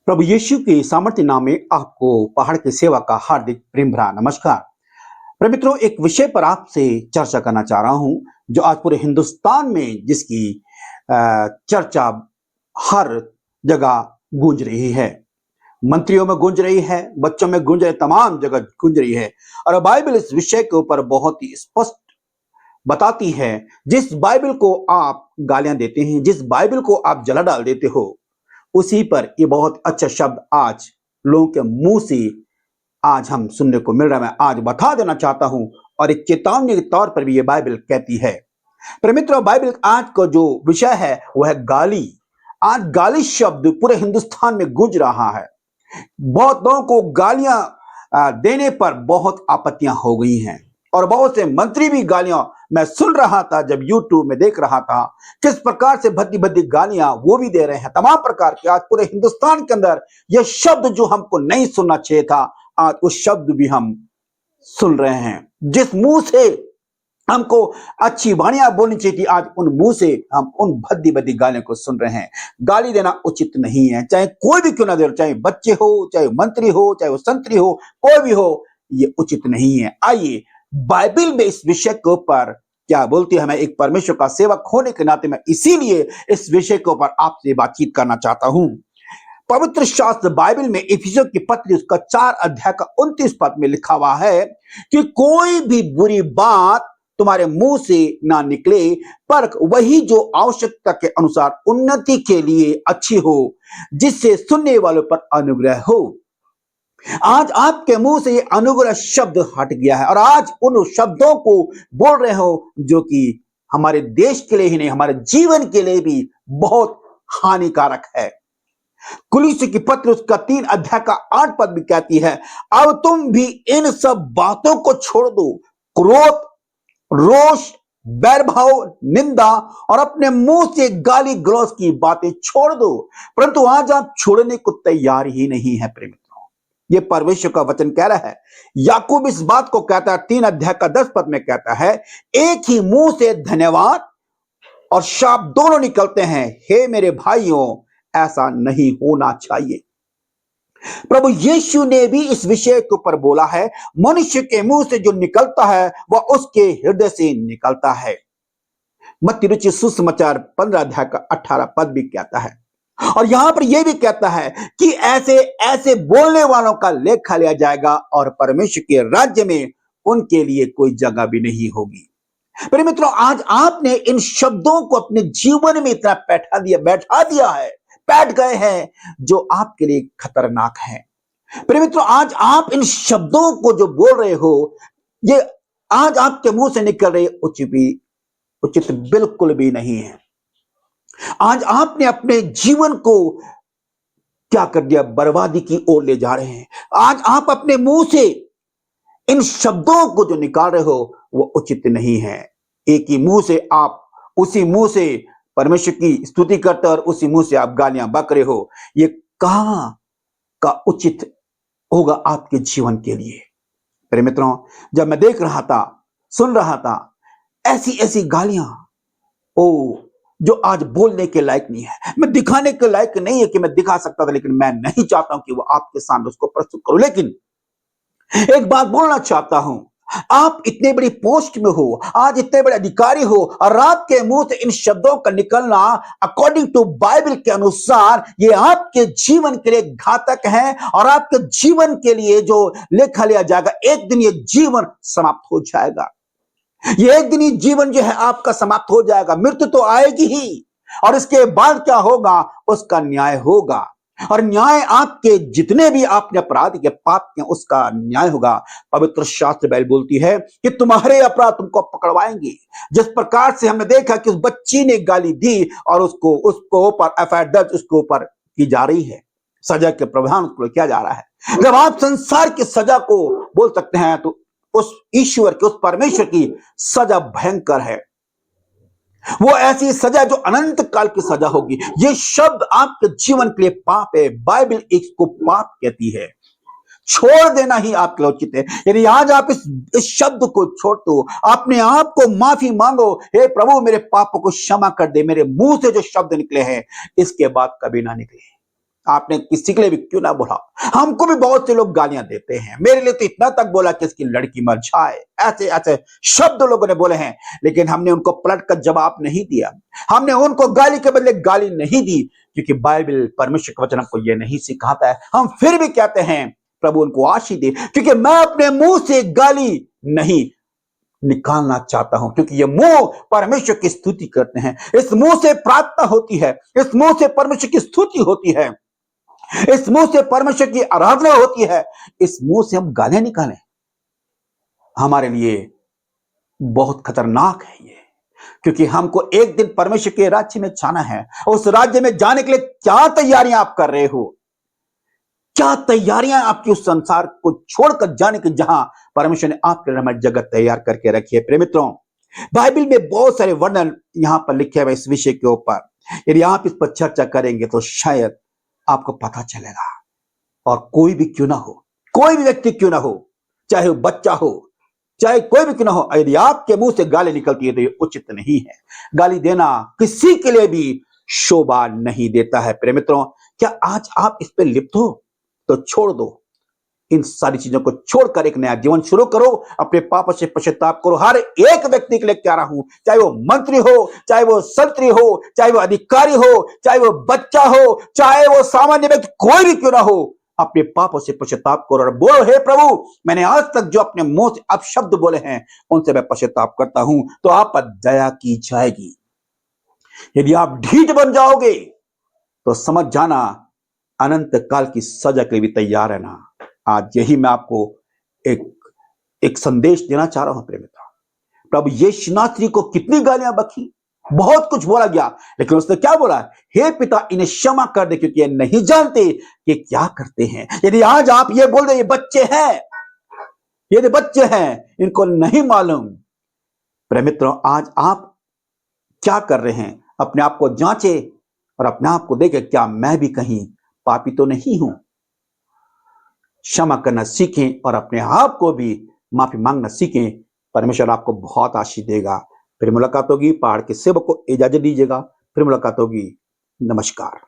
प्रभु यीशु के सामर्थ्य नाम में आपको पहाड़ की सेवा का हार्दिक प्रेम भरा नमस्कार। प्रिय मित्रों, एक विषय पर आपसे चर्चा करना चाह रहा हूं जो आज पूरे हिंदुस्तान में जिसकी चर्चा हर जगह गूंज रही है। मंत्रियों में गूंज रही है, बच्चों में गूंज रही, तमाम जगह गूंज रही है। और बाइबल इस विषय के ऊपर बहुत ही स्पष्ट बताती है। जिस बाइबल को आप गालियां देते हैं, जिस बाइबल को आप जला डाल देते हो, उसी पर ये बहुत अच्छा शब्द आज लोगों के मुंह से आज हम सुनने को मिल रहा है। मैं आज बता देना चाहता हूं और एक चेतावनी के तौर पर भी ये बाइबल कहती है। पर मित्रों, बाइबल आज का जो विषय है वह है गाली। आज गाली शब्द पूरे हिंदुस्तान में गूंज रहा है। बहुत लोगों को गालियां देने पर बहुत आपत्तियां हो गई हैं और बहुत से मंत्री भी गालियां, मैं सुन रहा था जब यूट्यूब में देख रहा था किस प्रकार से भद्दी भद्दी गालियां वो भी दे रहे हैं। तमाम प्रकार के आज पूरे हिंदुस्तान के अंदर यह शब्द जो हमको नहीं सुनना चाहिए था, आज उस शब्द भी हम सुन रहे हैं। जिस मुंह से हमको अच्छी वाणियां बोलनी चाहिए थी, आज उन मुंह से हम उन भद्दी भद्दी गालियों को सुन रहे हैं। गाली देना उचित नहीं है, चाहे कोई भी क्यों ना दे, चाहे बच्चे हो, चाहे मंत्री हो, चाहे वो संतरी हो, कोई भी हो, ये उचित नहीं है। आइए बाइबल में इस विषय के ऊपर क्या बोलती है। मैं एक परमेश्वर का सेवक होने के नाते मैं इसीलिए इस विषय के ऊपर आपसे बातचीत करना चाहता हूं। पवित्र शास्त्र बाइबल में इफिसियों की पत्री उसका 4 अध्याय का 29 पद में लिखा हुआ है कि कोई भी बुरी बात तुम्हारे मुंह से ना निकले, पर वही जो आवश्यकता के अनुसार उन्नति के लिए अच्छी हो, जिससे सुनने वालों पर अनुग्रह हो। आज आपके मुंह से ये अनुग्रह शब्द हट गया है और आज उन शब्दों को बोल रहे हो जो कि हमारे देश के लिए ही नहीं, हमारे जीवन के लिए भी बहुत हानिकारक है। कुलीसी की पत्र उसका 3 अध्याय का 8 पद भी कहती है, अब तुम भी इन सब बातों को छोड़ दो, क्रोध, रोष, बैरभाव, निंदा और अपने मुंह से गाली गलौज की बातें छोड़ दो। परंतु आज आप छोड़ने को तैयार ही नहीं है। प्रेम, ये परमेश्वर का वचन कह रहा है। याकूब इस बात को कहता है, 3 अध्याय का 10 पद में कहता है, एक ही मुंह से धन्यवाद और शाप दोनों निकलते हैं। हे मेरे भाइयों, ऐसा नहीं होना चाहिए। प्रभु यीशु ने भी इस विषय के ऊपर बोला है, मनुष्य के मुंह से जो निकलता है वह उसके हृदय से निकलता है। मत्ती रुचि सुसमाचार 15 अध्याय का 18 पद भी कहता है। और यहां पर यह भी कहता है कि ऐसे ऐसे बोलने वालों का लेखा लिया जाएगा और परमेश्वर के राज्य में उनके लिए कोई जगह भी नहीं होगी। पर मित्रों, आज आपने इन शब्दों को अपने जीवन में इतना बैठा दिया है, बैठ गए हैं, जो आपके लिए खतरनाक है। पर मित्रों, आज आप इन शब्दों को जो बोल रहे हो, ये आज आपके मुंह से निकल रहे उचित बिल्कुल भी नहीं है। आज आपने अपने जीवन को क्या कर दिया, बर्बादी की ओर ले जा रहे हैं। आज आप अपने मुंह से इन शब्दों को जो निकाल रहे हो वो उचित नहीं है। एक ही मुंह से आप उसी मुंह से परमेश्वर की स्तुति करते और उसी मुंह से आप गालियां बक रहे हो। ये कहां का उचित होगा आपके जीवन के लिए। मेरे मित्रों, जब मैं देख रहा था, सुन रहा था, ऐसी ऐसी गालियां जो आज बोलने के लायक नहीं है, मैं दिखाने के लायक नहीं है कि मैं दिखा सकता था, लेकिन मैं नहीं चाहता हूं कि वो आपके सामने उसको प्रस्तुत करूं। लेकिन एक बात बोलना चाहता हूं, आप इतने बड़ी पोस्ट में हो, आज इतने बड़े अधिकारी हो और आपके मुंह से इन शब्दों का निकलना अकॉर्डिंग टू बाइबल के अनुसार ये आपके जीवन के लिए घातक है और आपके जीवन के लिए जो लेखा लिया जाएगा, एक दिन ये जीवन समाप्त हो जाएगा। ये एक दिन ही जीवन जो है आपका समाप्त हो जाएगा। मृत्यु तो आएगी ही और इसके बाद क्या होगा, उसका न्याय होगा। और न्याय आपके जितने भी आपने अपराध के पाप किए उसका न्याय होगा। पवित्र शास्त्र बाइबल बोलती है कि तुम्हारे अपराध तुमको पकड़वाएंगे। जिस प्रकार से हमने देखा कि उस बच्ची ने गाली दी और उसको ऊपर एफआईआर दर्ज उसके ऊपर की जा रही है, सजा के प्रावधान किया जा रहा है। जब आप संसार की सजा को बोल सकते हैं तो उस ईश्वर की, उस परमेश्वर की सजा भयंकर है। वो ऐसी सजा जो अनंत काल की सजा होगी। ये शब्द आपके जीवन के लिए पाप है। बाइबल इसको पाप कहती है। छोड़ देना ही आपके लिए उचित है। यदि आज आप इस शब्द को छोड़ दो, अपने आप को माफी मांगो, हे प्रभु मेरे पापों को क्षमा कर दे, मेरे मुंह से जो शब्द निकले हैं इसके बाद कभी ना निकले। आपने किसी के लिए भी क्यों ना बोला। हमको भी बहुत से लोग गालियां देते हैं, मेरे लिए तो इतना तक बोला कि इसकी लड़की मर जाए, ऐसे ऐसे शब्द लोगों ने बोले हैं, लेकिन हमने उनको पलट कर जवाब नहीं दिया। हमने उनको गाली के बदले गाली नहीं दी, क्योंकि बाइबल परमेश्वर के वचन को यह नहीं सिखाता है। हम फिर भी कहते हैं प्रभु उनको आशीष दे, क्योंकि मैं अपने मुंह से गाली नहीं निकालना चाहता हूं, क्योंकि ये मुंह परमेश्वर की स्तुति करते हैं। इस मुंह से प्रार्थना होती है, इस मुंह से परमेश्वर की स्तुति होती है, इस मुंह से परमेश्वर की आराधना होती है। इस मुंह से हम गालियां निकालें, हमारे लिए बहुत खतरनाक है ये, क्योंकि हमको एक दिन परमेश्वर के राज्य में जाना है। उस राज्य में जाने के लिए क्या तैयारियां आप कर रहे हो? क्या तैयारियां आपकी उस संसार को छोड़कर जाने की, जहां परमेश्वर ने आपके लिए हमारी जगह तैयार करके रखी है। प्रिय मित्रों, बाइबल में बहुत सारे वर्णन यहां पर लिखे हुए इस विषय के ऊपर। यदि आप इस पर चर्चा करेंगे तो शायद आपको पता चलेगा। और कोई भी क्यों ना हो, कोई भी व्यक्ति क्यों ना हो, चाहे वो बच्चा हो, चाहे कोई भी क्यों ना हो, यदि आपके मुंह से गाली निकलती है तो ये उचित नहीं है। गाली देना किसी के लिए भी शोभा नहीं देता है। प्रिय मित्रों, क्या आज आप इस पर लिप्त हो? तो छोड़ दो, इन सारी चीजों को छोड़कर एक नया जीवन शुरू करो, अपने पापों से पश्चाताप करो। हर एक व्यक्ति के लिए कह रहा हूं, चाहे वो मंत्री हो, चाहे वो संतरी हो, चाहे वो अधिकारी हो, चाहे वो बच्चा हो, चाहे वो सामान्य व्यक्ति, कोई भी क्यों ना हो, अपने पापों से पश्चाताप करो और बोलो, हे प्रभु, मैंने आज तक जो अपने मुंह से अपशब्द बोले हैं उनसे मैं पश्चाताप करता हूं, तो आप पर दया की जाएगी। यदि आप ढीठ बन जाओगे तो समझ जाना अनंत काल की सजा के लिए भी तैयार है ना। आज यही मैं आपको एक संदेश देना चाह रहा हूं। प्रिय मित्र, प्रभु यीशु नासरी को कितनी गालियां बकी, बहुत कुछ बोला गया, लेकिन उसने क्या बोला? हे पिता, इन्हें क्षमा कर दे, क्योंकि ये नहीं जानते कि क्या करते हैं। यदि आज आप ये बोल रहे ये बच्चे हैं, ये बच्चे हैं, इनको नहीं मालूम। प्रिय मित्रों, आज आप क्या कर रहे हैं? अपने आप को जांचे और अपने आप को देखें, क्या मैं भी कहीं पापी तो नहीं हूं? क्षमा करना सीखें और अपने आप को भी माफी मांगना सीखें। परमेश्वर आपको बहुत आशीष देगा। फिर मुलाकात होगी। पहाड़ के सेवक को इजाजत दीजिएगा। फिर मुलाकात होगी। नमस्कार।